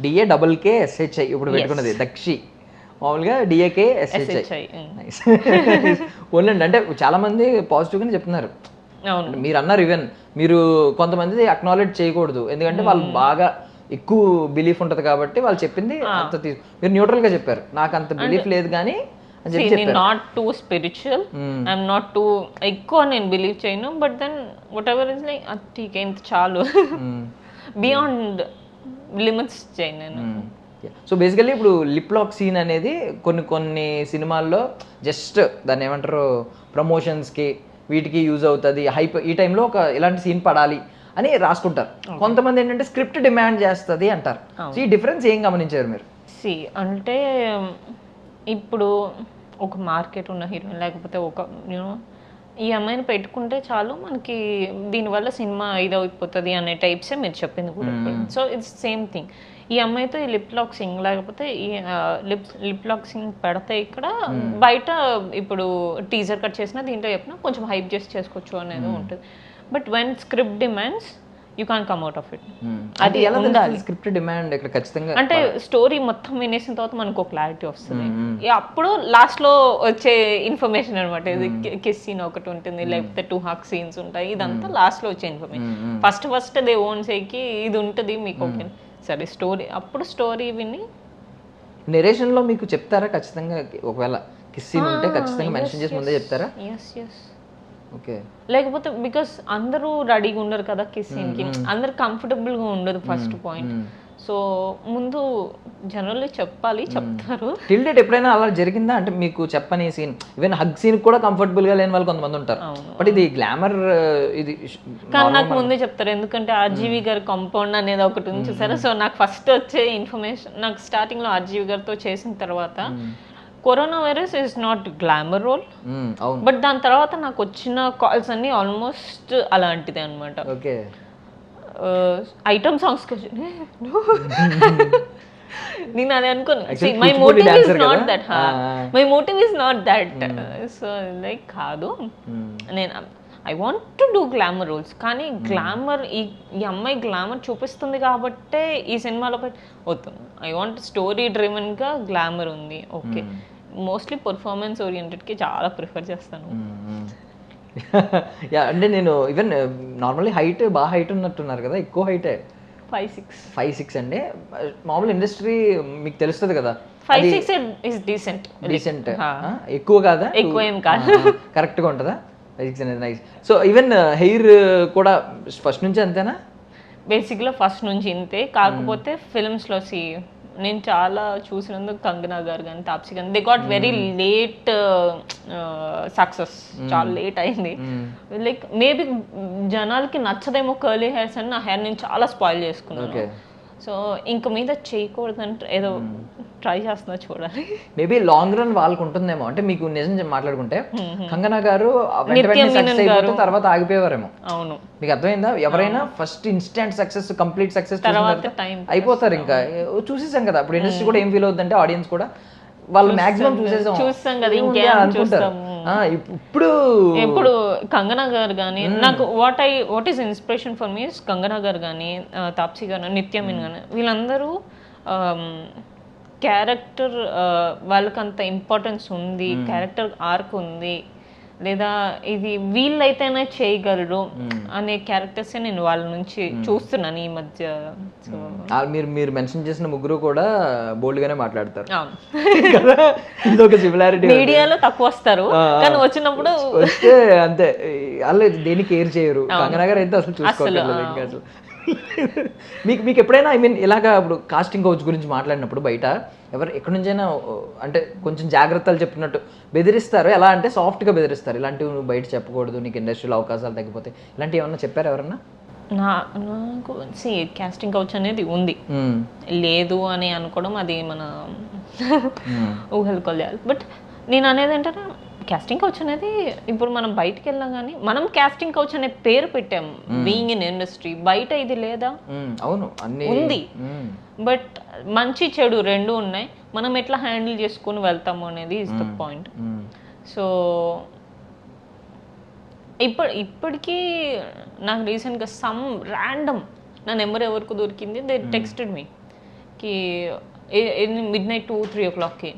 డిఏ డబుల్ కే ఎస్హెచ్ఐ ఇప్పుడు పెట్టుకున్నది దక్షి, మామూలుగా డిఏకే ఎస్హెచ్ఐ. ఓన్లండి అంటే చాలా మంది పాజిటివ్గానే చెప్తున్నారు. మీరు అన్నారు ఈవెన్ మీరు కొంతమంది అక్నాలెడ్జ్ చేయకూడదు ఎందుకంటే వాళ్ళు బాగా ఎక్కువ బిలీఫ్ ఉంటుంది కాబట్టి వాళ్ళు చెప్పింది అంత మీరు న్యూట్రల్ గా చెప్పారు. నాకు అంత బిలీఫ్ లేదు కానీ not too spiritual, I'm not too ఎక్కువ నేను బిలీవ్ చేయను. But then whatever is like ఠీక్ ఇంత చాలు, బియాండ్ లిమిట్స్ చేయను నేను. సో బేసికల్లీ ఇప్పుడు లిప్ లాక్ సీన్ అనేది కొన్ని సినిమాల్లో జస్ట్ దాన్ని ఏమంటారు ప్రమోషన్స్కి వీటికి యూజ్ అవుతుంది, హైప్ ఈ టైంలో ఒక ఇలాంటి సీన్ పడాలి అని రాసుకుంటారు. కొంతమంది ఏంటంటే స్క్రిప్ట్ డిమాండ్ చేస్తుంది అంటారు. సో ఈ డిఫరెన్స్ ఏం గమనించారు మీరు? అంటే ఇప్పుడు ఒక మార్కెట్ ఉన్న హీరోయిన్ లేకపోతే ఒక ఈ అమ్మాయిని పెట్టుకుంటే చాలు మనకి దీనివల్ల సినిమా ఇదైపోతుంది అనే టైప్సే మీరు చెప్పింది కూడా. So it's same thing. ఈ అమ్మాయితో ఈ లిప్ లాక్సింగ్ లేకపోతే ఈ లిప్ లాక్సింగ్ పెడితే ఇక్కడ బయట ఇప్పుడు టీజర్ కట్ చేసినా దీంట్లో చెప్పినా కొంచెం హైప్ చేసి చేసుకోవచ్చు అనేది ఉంటుంది. But when script demands you can come out of it. అది ఉండాలి స్క్రిప్ట్ డిమాండ్ ఇక్కడ ఖచ్చితంగా. అంటే స్టోరీ మొత్తం వినేసిన తర్వాత మనకు క్లారిటీ వస్తుంది. అప్పుడు లాస్ట్ లో వచ్చే ఇన్ఫర్మేషన్ అనమాట. ఇది కిస్ సీన్ ఒకటి ఉంటుంది లేకపోతే 2 హగ్ సీన్స్ ఉంటాయి, ఇదంతా లాస్ట్ లో వచ్చే ఇన్ఫర్మేషన్. ఫస్ట్ దే ఓన్ సేకి ఇది ఉంటుంది మీకు ఓకే సరే స్టోరీ, అప్పుడు స్టోరీ విని నెరేషన్ లో మీకు చెప్తారా ఖచ్చితంగా? ఒకవేళ కిస్ సీన్ ఉంటే ఖచ్చితంగా మెన్షన్ చేసి ముందే చెప్తారా? ఓకే. లేకపోతే బికాస్ అందరూ రెడీగా ఉండరు కదా కిస్సింగ్ కి, అందరు కంఫర్టబుల్ గా ఉండదు ఫస్ట్ పాయింట్. సో ముందు జనరల్లీ చెప్తారు. టిల్ డేట్ ఎప్పుడైనా అలా జరిగిందా అంటే మీకు చెప్పని సీన్? ఈవెన్ హగ్ సీన్ కూడా కంఫర్టబుల్ గా లేని వాళ్ళు కొంతమంది ఉంటారు. బట్ ఇది గ్లామర్ ఇది కానీ నాకు ముందే చెప్తారు, ఎందుకంటే ఆర్జీవి గారి కాంపౌండ్ అనేది ఒకటి ఉంది చూసారా. సో నాకు ఫస్ట్ వచ్చే ఇన్ఫర్మేషన్, నాకు స్టార్టింగ్ లో ఆర్జీవి గారితో చేసిన తర్వాత corona virus is not glamour role, but దాని తర్వాత నాకు వచ్చిన కాల్స్ అన్ని ఆల్మోస్ట్ అలాంటిదే అనమాట. ఓకే. ఐటమ్ సాంగ్స్ నేను అది అనుకోను. My motive is not that, my motive is not that. So like కాదు, నేను I want to do glamour roles, కానీ గ్లామర్ ఈ అమ్మాయి గ్లామర్ చూపిస్తుంది కాబట్టే ఈ సినిమాలో వద్దు. ఐ వాంట్ స్టోరీ డ్రివెన్ గా గ్లామర్ ఉంది. ఓకే, మోస్ట్లీ పర్ఫార్మెన్స్ ఓరియంటెడ్కి చాలా ప్రిఫర్ చేస్తాను. అంటే నేను ఈవెన్ నార్మల్లీ బాగా హైట్ ఉన్నట్టున్నారు కదా, ఎక్కువ హైటే 5'6" అండి. మామూలు ఇండస్ట్రీ మీకు తెలుస్తుంది కదా, 5'6" ఇస్ డీసెంట్. ఎక్కువ కాదా? ఎక్కువ ఏం కాదు, కరెక్ట్గా ఉంటుందా 5'6" అనేది? నైస్. సో ఈవెన్ హెయిర్ కూడా ఫస్ట్ నుంచి అంతేనా? బేసిక్గా ఫస్ట్ నుంచి ఇంతే, కాకపోతే ఫిల్మ్స్లో నేను చాలా చూసినందుకు కంగనా గారు కానీ తాప్సీ కానీ they got very late success, చాలా లేట్ అయింది. లైక్ మేబీ జనాలకి నచ్చదేమో కర్లీ హెయిర్స్ అని నా హెయిర్ నేను చాలా స్పాయిల్ చేసుకున్నాను. సో ఇంక మీద చేయకూడదంటే ఏదో ట్రై చేస్తున్నా, చూడాలి. మేబీ లాంగ్ రన్ వాళ్ళకు ఉంటుందేమో. అంటే మీకు నిజం మాట్లాడుకుంటే కంగనా గారు తర్వాత ఆగిపోయేవారేమో. అవును, మీకు అర్థమైందా? ఎవరైనా first instant success, complete success అయిపోతారు. ఇంకా చూసేసాం కదా, ఇప్పుడు ఇండస్ట్రీ కూడా ఏం ఫీల్ అవుతుందంటే ఆడియన్స్ కూడా వాళ్ళు మాక్సిమం చూసేసాం కదా, ఇంకేం చూస్తాము. ఇప్పుడు కంగనా గారు కానీ నాకు what is inspiration for me Kangana గారు కానీ తాప్సీ గారు నిత్య మీనన్ కానీ వీళ్ళందరూ క్యారెక్టర్ వాళ్ళకి అంత ఇంపార్టెన్స్ ఉంది, క్యారెక్టర్ ఆర్క్ ఉంది, లేదా ఇది వీళ్ళైతేనే చేయగలరు అనే క్యారెక్టర్స్ నేను వాళ్ళ నుంచి చూస్తున్నాను ఈ మధ్య. సో మీరు మెన్షన్ చేసిన ముగ్గురు కూడా బోల్డ్ గానే మాట్లాడతారు. ఇదొక సిమిలారిటీ. మీడియాలో తక్కువ వస్తారు కానీ వచ్చినప్పుడు వస్తే అంతే, వాళ్ళు దేనికి కేర్ చేయరు. కంగనా గారు అయితే అసలు చూసుకోలేదు ఇంకా అసలు. మీకు ఎప్పుడైనా ఐ మీన్ ఇలాగా ఇప్పుడు కాస్టింగ్ కౌచ్ గురించి మాట్లాడినప్పుడు బయట ఎక్కడి నుంచైనా అంటే కొంచెం జాగ్రత్తలు చెప్పినట్టు బెదిరిస్తారు. ఎలా అంటే సాఫ్ట్గా బెదిరిస్తారు, ఇలాంటివి నువ్వు బయట చెప్పకూడదు, నీకు ఇండస్ట్రీలో అవకాశాలు తగ్గిపోతాయి, ఇలాంటివి ఏమన్నా చెప్పారు ఎవరన్నా? నాకు కాస్టింగ్ కౌచ్ అనేది ఉంది, లేదు అని అనుకోవడం అది మన ఊహలు కొల్లాలి. బట్ నేను అనేది ఏంటంటే కాస్టింగ్ కౌచ్ అనేది ఇప్పుడు మనం బయటకు వెళ్ళాం కానీ మనం కాస్టింగ్ కౌచ్ అనే పేరు పెట్టాం బీయింగ్ ఇన్ ఇండస్ట్రీ. బయట ఇది లేదా? అవును, ఉంది. బట్ మంచి చెడు రెండు ఉన్నాయి. మనం ఎట్లా హ్యాండిల్ చేసుకుని వెళ్తాము అనేది ఇస్ ద పాయింట్. సో ఇప్పటికీ నాకు రీసెంట్గా సమ్ ర్యాండమ్ నా నెంబర్ ఎవరికి దొరికింది, దే టెక్స్టెడ్ మీ కి midnight 2-3 o'clockకి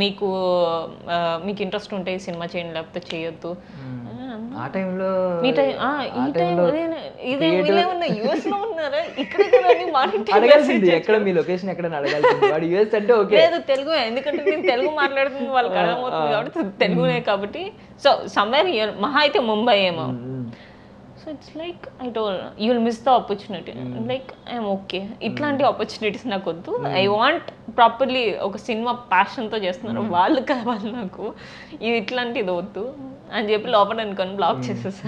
మీకు ఇంట్రెస్ట్ ఉంటే ఈ సినిమా చేయండి లేకపోతే చేయొద్దు. ఆ టైంలో యూఎస్ లో ఉన్నారా? ఇక్కడ అడగాల్సింది ఎక్కడ మీ లొకేషన్ ఎక్కడ అడగాల్సింది. వాడు యూఎస్ అంటే ఓకే లేదు తెలుగు, ఎందుకంటే నేను తెలుగు మాట్లాడుతుంది వాళ్ళకి అర్థమవుతుంది కాబట్టి తెలుగునే. కాబట్టి సో సమ్వేర్ మహా అయితే ముంబై ఏమో. So it's like I told you will miss the opportunity. Like I'm okay, ఇట్లాంటి ఆపర్చునిటీస్ నాకు వద్దు. ఐ వాంట్ ప్రాపర్లీ ఒక సినిమా ప్యాషన్తో చేస్తున్నారు వాళ్ళు కావాలి నాకు, ఇది ఇట్లాంటిది వద్దు అని చెప్పి లోపల అనుకొని బ్లాక్ చేసేసా.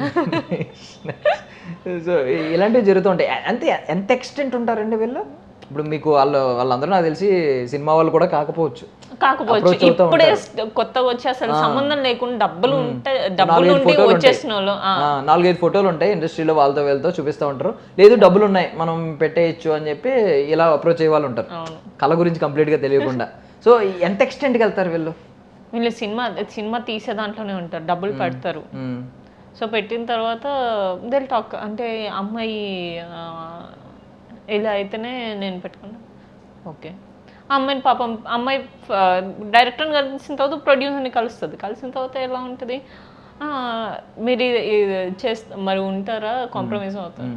సో ఇలాంటివి జరుగుతుంటాయి. అంతే, ఎంత ఎక్స్టెంట్ ఉంటారండి వీళ్ళు? ఇప్పుడు మీకు వాళ్ళందరూ నాకు తెలిసి సినిమా వాళ్ళు కూడా కాకపోవచ్చు. ఇప్పుడే కొత్తగా వచ్చి అసలు సంబంధం లేకుండా డబ్బులు ఉంటే డబ్బులు వచ్చేసిన వాళ్ళు 4-5 ఫోటోలు ఉంటాయి ఇండస్ట్రీలో, వాళ్ళతో వీళ్ళతో చూపిస్తూ ఉంటారు. లేదు డబ్బులు ఉన్నాయి మనం పెట్టేయచ్చు అని చెప్పి ఇలా అప్రోచ్ అయ్యే వాళ్ళు ఉంటారు, కళ గురించి కంప్లీట్ గా తెలియకుండా. సో ఎంత ఎక్స్టెంట్కి వెళ్తారు వీళ్ళు? వీళ్ళు సినిమా తీసే దాంట్లోనే ఉంటారు, డబ్బులు పెడతారు. సో పెట్టిన తర్వాత దిల్ టాక్ అంటే అమ్మాయి ఇలా అయితేనే నేను పెట్టుకున్నా. ఓకే, అమ్మాయిని పాపం అమ్మాయి డైరెక్టర్ని కలిసిన తర్వాత ప్రొడ్యూసర్ని కలుస్తుంది. కలిసిన తర్వాత ఎలా ఉంటుంది, మీరు చేస్తా మరి ఉంటారా, కాంప్రమైజ్ అవుతారు.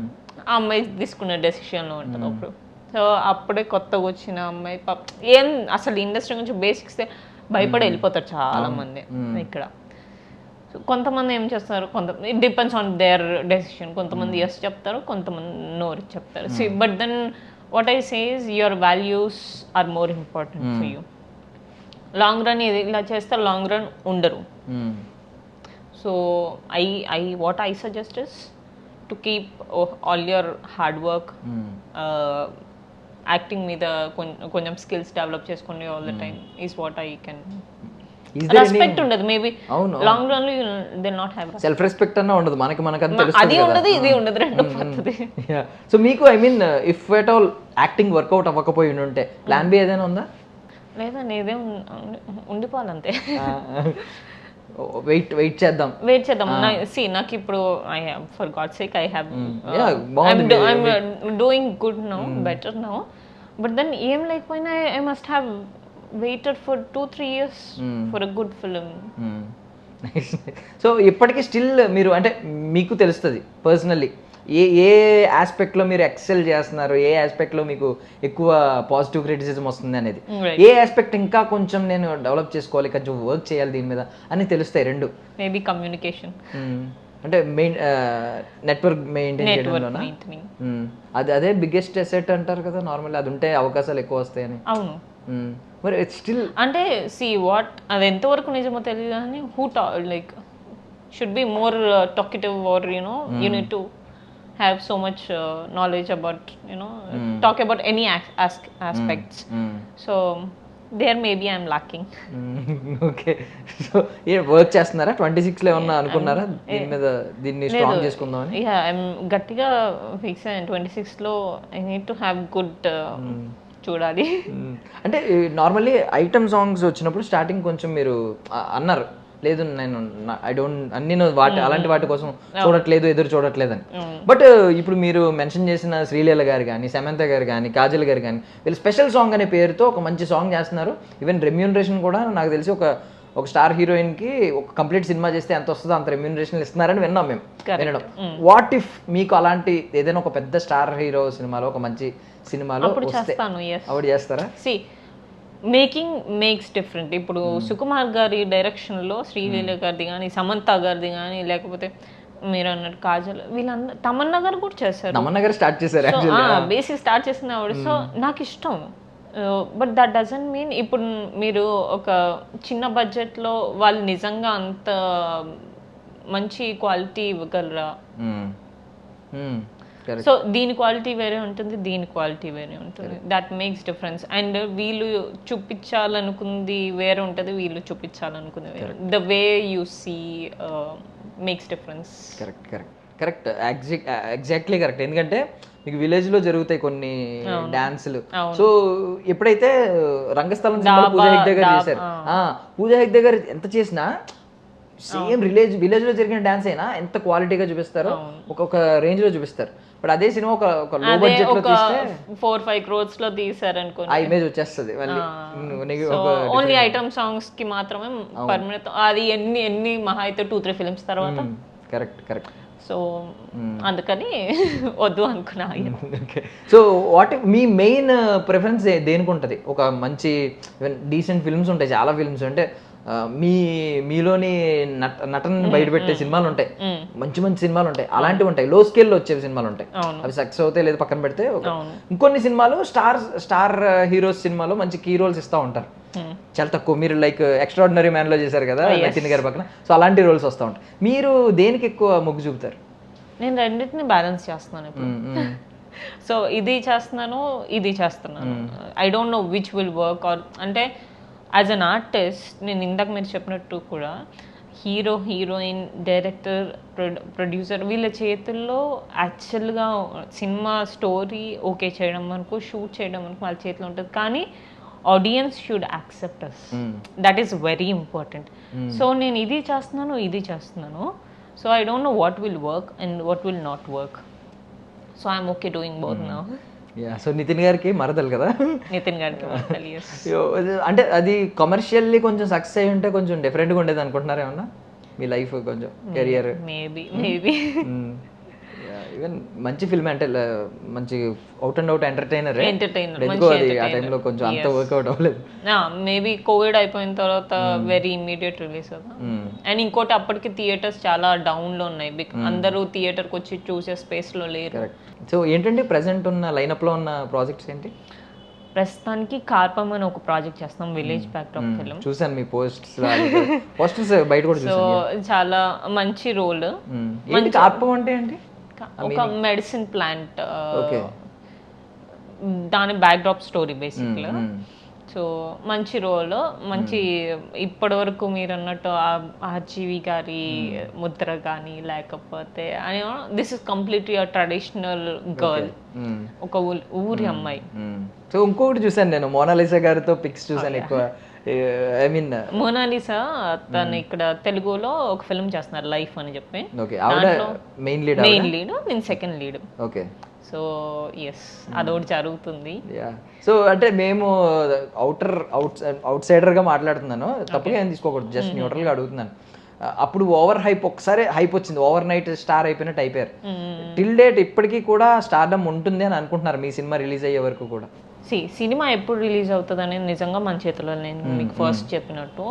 ఆ అమ్మాయి తీసుకున్న డెసిషన్లో ఉంటుంది అప్పుడు. సో అప్పుడే కొత్తగా వచ్చిన అమ్మాయి ఏం అసలు ఇండస్ట్రీ గురించి బేసిక్స్ భయపడి వెళ్ళిపోతారు చాలా మంది ఇక్కడ. కొంతమంది ఏం చేస్తారు, it depends on their decision. కొంతమంది ఎస్ చెప్తారు, కొంతమంది నో చెప్తారు. But then what I say is your values are more important for you. Long run ఇది ఇలా చేస్తే లాంగ్ రన్ ఉండరు. So what I suggest is to keep all your hard work, acting మీద కొంచెం skills develop చేసుకోండి all the time is what I can. Respect ఉండదు maybe long run లో they not have self respect అన్న ఉండదు మనకంతా తెలుస్తుంది. అది ఉండదు ఇది ఉండదు, రెండు పోతుంది. సో మీకు I mean if at all acting work out అవ్వకపోయి ఉంటే ప్లాన్ బి ఏదైనా ఉందా? లేదండి, ఇదే ఉండిపోవాలంతే. వెయిట్ చేద్దాం. నాకు ఇప్పుడు for god sake I have doing good now, better now. But then ఏం లేకపోయినా I must have waited for 2-3 years for a good film. సో ఇప్పటికీ స్టిల్ మీరు అంటే మీకు తెలుస్తుంది పర్సనల్లీ ఏ ఆస్పెక్ట్లో మీరు ఎక్సెల్ చేస్తున్నారు, ఏ ఆస్పెక్ట్లో మీకు ఎక్కువ పాజిటివ్ క్రిటిసిజం వస్తుంది అనేది, ఏ ఆస్పెక్ట్ ఇంకా కొంచెం నేను డెవలప్ చేసుకోవాలి, కొంచెం వర్క్ చేయాలి దీని మీద అని తెలుస్తాయి రెండు. మేబీ కమ్యూనికేషన్ అంటే నెట్వర్క్ మెయింటైన్ చేయడంలోనా? అదే బిగ్గెస్ట్ అసెట్ అంటారు కదా నార్మల్లీ, అది ఉంటే అవకాశాలు ఎక్కువ వస్తాయని. అవును, మరి స్టిల్ అంటే అది ఎంతవరకు నిజమో తెలియదు కానీ like should be more talkative or you need to have so much knowledge about talk about any aspects. So there maybe I'm lacking. Okay, so work చేస్తున్నారా 26 లో ఏమన్నా అనుకున్నారా దీని మీద, దీన్ని స్ట్రాంగ్ చేసుకుందామని? ఐఎమ్ గట్టిగా ఫిక్స్ అయ్యాను 26 లో. I need to have good చూడాలి. అంటే నార్మల్లీ ఐటమ్ సాంగ్స్ వచ్చినప్పుడు స్టార్టింగ్ కొంచెం మీరు అన్నారు లేదు నేను ఐ డోంట్ అన్ని వాటి అలాంటి వాటి కోసం చూడట్లేదు, ఎదురు చూడట్లేదని. బట్ ఇప్పుడు మీరు మెన్షన్ చేసిన శ్రీలీల గారు కానీ, సమంత గారు కానీ, కాజల్ గారు కానీ వీళ్ళు స్పెషల్ సాంగ్ అనే పేరుతో ఒక మంచి సాంగ్ చేస్తున్నారు. ఈవెన్ రెమ్యూనరేషన్ కూడా నాకు తెలిసి ఒక స్టార్ హీరోయిన్కి ఒక కంప్లీట్ సినిమా చేస్తే ఎంత వస్తుందో అంత రెమ్యూనరేషన్ ఇస్తున్నారని విన్నాం మేము. వినడం వాట్ ఇఫ్ మీకు అలాంటి ఏదైనా ఒక పెద్ద స్టార్ హీరో సినిమాలో ఒక మంచి సినిమాలో వస్తే అప్పుడు చేస్తారా? Making makes different. ఇప్పుడు సుకుమార్ గారి డైరెక్షన్లో శ్రీలీల గారిది కానీ, సమంత గారిది కానీ, లేకపోతే మీరు అన్నట్టు కాజల్, వీళ్ళందరూ తమన్నా గారు కూడా చేశారు. తమన్నా గారు స్టార్ట్ చేశారు, బేసిక్ స్టార్ట్ చేసిన ఆవిడ. సో నాకు ఇష్టం. బట్ దట్ డజంట్ మీన్ ఇప్పుడు మీరు ఒక చిన్న బడ్జెట్లో వాళ్ళు నిజంగా అంత మంచి క్వాలిటీ ఇవ్వగలరా? సో దీని క్వాలిటీ వేరే ఉంటుంది, దీని క్వాలిటీ వేరే ఉంటుంది. That makes difference. అండ్ వీళ్ళు చూపించాలనుకుంది వేరే ఉంటుంది, వీళ్ళు చూపించాలనుకుంది వేరే. The way you see makes difference. Correct exactly correct. ఎందుకంటే మీకు విలేజ్లో జరుగుతాయి కొన్ని డాన్సులు. సో ఎప్పుడైతే రంగస్థలం పూజా హెగ్డే గారు చేశారు, పూజా హెగ్డే గారు ఎంత చేసినా సేమ్ విలేజ్ లో జరిగిన డాన్స్ అయినా ఎంత క్వాలిటీగా చూపిస్తారో ఒక రేంజ్ లో చూపిస్తారు. బట్ అదే సినిమా ఒక లో బడ్జెట్ లో తీస్తే 4-5 crores లో తీసారు అనుకోండి, ఆ ఇమేజ్ వచ్చేస్తుంది. ఓన్లీ ఐటమ్ సాంగ్స్ కి మాత్రమే పర్మనెంట్. అది ఎన్ని మహా అయితే 2-3 ఫిల్మ్స్ తర్వాత. కరెక్ట్. సో అందుకని వద్దు అనుకున్నా. సో మీ మెయిన్ ప్రిఫరెన్స్ దేనికి ఉంటుంది? ఒక మంచి డీసెంట్ ఫిల్మ్స్ ఉంటాయి, చాలా ఫిల్మ్స్ అంటే మీలోని నటన బయటపెట్టే సినిమాలు ఉంటాయి, మంచి సినిమాలు ఉంటాయి, అలాంటివి ఉంటాయి, లో స్కేల్లో వచ్చే సినిమాలు ఉంటాయి, అవి సక్సెస్ అవుతాయి లేదు పక్కన పెడితే. ఇంకొన్ని సినిమాలు స్టార్ హీరోస్ సినిమాలో మంచి కీ రోల్స్ ఇస్తూ ఉంటారు, చాలా తక్కువ. మీరు లైక్ ఎక్స్ట్రాడినరీ మ్యాన్ లో చేశారు కదా నితిన్ గారి పక్కన, సో అలాంటి రోల్స్ వస్తూ ఉంటాయి. మీరు దేనికి ఎక్కువ మొగ్గు చూపుతారు? నేను రెండింటిని బ్యాలెన్స్ చేస్తున్నాను ఇప్పుడు. సో ఇది చేస్తున్నాను, ఇది చేస్తున్నాను. I don't know which will work. Or అంటే యాజ్ అన్ ఆర్టిస్ట్ నేను ఇందాక మీరు చెప్పినట్టు కూడా హీరో, హీరోయిన్, డైరెక్టర్, ప్రొడ్యూసర్ వీళ్ళ చేతుల్లో యాక్చువల్గా సినిమా స్టోరీ ఓకే చేయడం వరకు, షూట్ చేయడం వరకు వాళ్ళ చేతిలో ఉంటుంది. కానీ audience should accept us. That is very important. So నేను ఇది చేస్తున్నాను. So I don't know what will work and what will not work. So I'm okay doing both now. So Nitin గారికి మరదలు కదా, నితిన్ గారికి మరదలు. అంటే అది కమర్షియల్లీ కొంచెం సక్సెస్ అయ్యి ఉంటే కొంచెం డిఫరెంట్గా ఉండేది అనుకుంటున్నారు ఏమన్నా మీ లైఫ్, కొంచెం కెరియర్? మేబీ ఈవెన్ మంచి ఫిల్మ్ అంటే మంచి అవుట్ అండ్ అవుట్ ఎంటర్టైనర్. ఆ టైంలో కొంచెం అంత వర్క్అవుట్ అవ్వలేదు. మేబీ కోవిడ్ అయిపోయిన తర్వాత వెరీ ఇమ్మీడియట్ రిలీజ్ కదా. అండ్ ఇంకోటి అప్పటికి థియేటర్స్ చాలా డౌన్ లో ఉన్నాయి, అందరూ థియేటర్కి వచ్చి చూసే స్పేస్ లో లేరు. సో ఏంటంటే ప్రెసెంట్ ఉన్న లైనప్ లో ఉన్న ప్రాజెక్ట్స్ ఏంటి? ప్రస్తుతానికి కార్పమ్ అని ఒక ప్రాజెక్ట్ చేస్తాం, విలేజ్ బ్యాక్డ్రాప్ ఫిల్మ్. చూసాను మీ పోస్టర్స్ బయట కూడా చూసాను. సో చాలా మంచి రోల్. కార్పమ్ అంటే ఏంటి? ఒక మెడిసిన్ ప్లాంట్, దాని బ్యాక్డ్రాప్ స్టోరీ బేసిక్గా. సో మంచి రోల్, మంచి ఇప్పటి వరకు మీరు అన్నట్టు ఆర్జీవి గారి ముద్ర కానీ, లేకపోతే this is completely traditional girl, ఒక ఊరి అమ్మాయి. సో ఇంకొకటి చూసాను నేను, మోనాలిసా గారితో పిక్స్ చూసాను ఎక్కువ. ఐ మీన్ మోనాలిసా తను ఇక్కడ తెలుగులో ఒక ఫిల్మ్ చేస్తున్నారు, లైఫ్ అని చెప్పి. మెయిన్ లీడ్, నేను second lead. Okay. So yes, అదొకటి జరుగుతుంది. సో అంటే మేము అవుట్ సైడర్ గా మాట్లాడుతున్నాను, తప్పుగా ఏం తీసుకోకూడదు, జస్ట్ న్యూట్రల్ గా అడుగుతున్నాను. అప్పుడు ఓవర్ హైప్, ఒకసారి హైప్ వచ్చింది, ఓవర్ నైట్ స్టార్ అయిపోయినట్టు అయిపోయారు. టిల్ డేట్ ఇప్పటికీ కూడా స్టార్డమ్ ఉంటుంది అని అనుకుంటున్నారు మీ సినిమా రిలీజ్ అయ్యే వరకు కూడా? సినిమా ఎప్పుడు రిలీజ్ అవుతుంది అనేది నిజంగా మన చేతిలో, నేను మీకు ఫస్ట్ చెప్పినట్టు.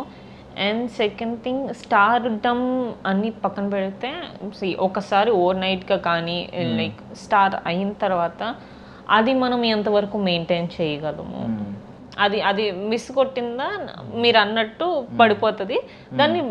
అండ్ సెకండ్ థింగ్, స్టార్డమ్ అన్ని పక్కన పెడితే ఒకసారి ఓవర్ నైట్గా కానీ లైక్ స్టార్ అయిన తర్వాత అది మనం ఎంతవరకు మెయింటైన్ చేయగలము, అది మిస్ కొట్టిందా మీరు అన్నట్టు పడిపోతుంది. దాన్ని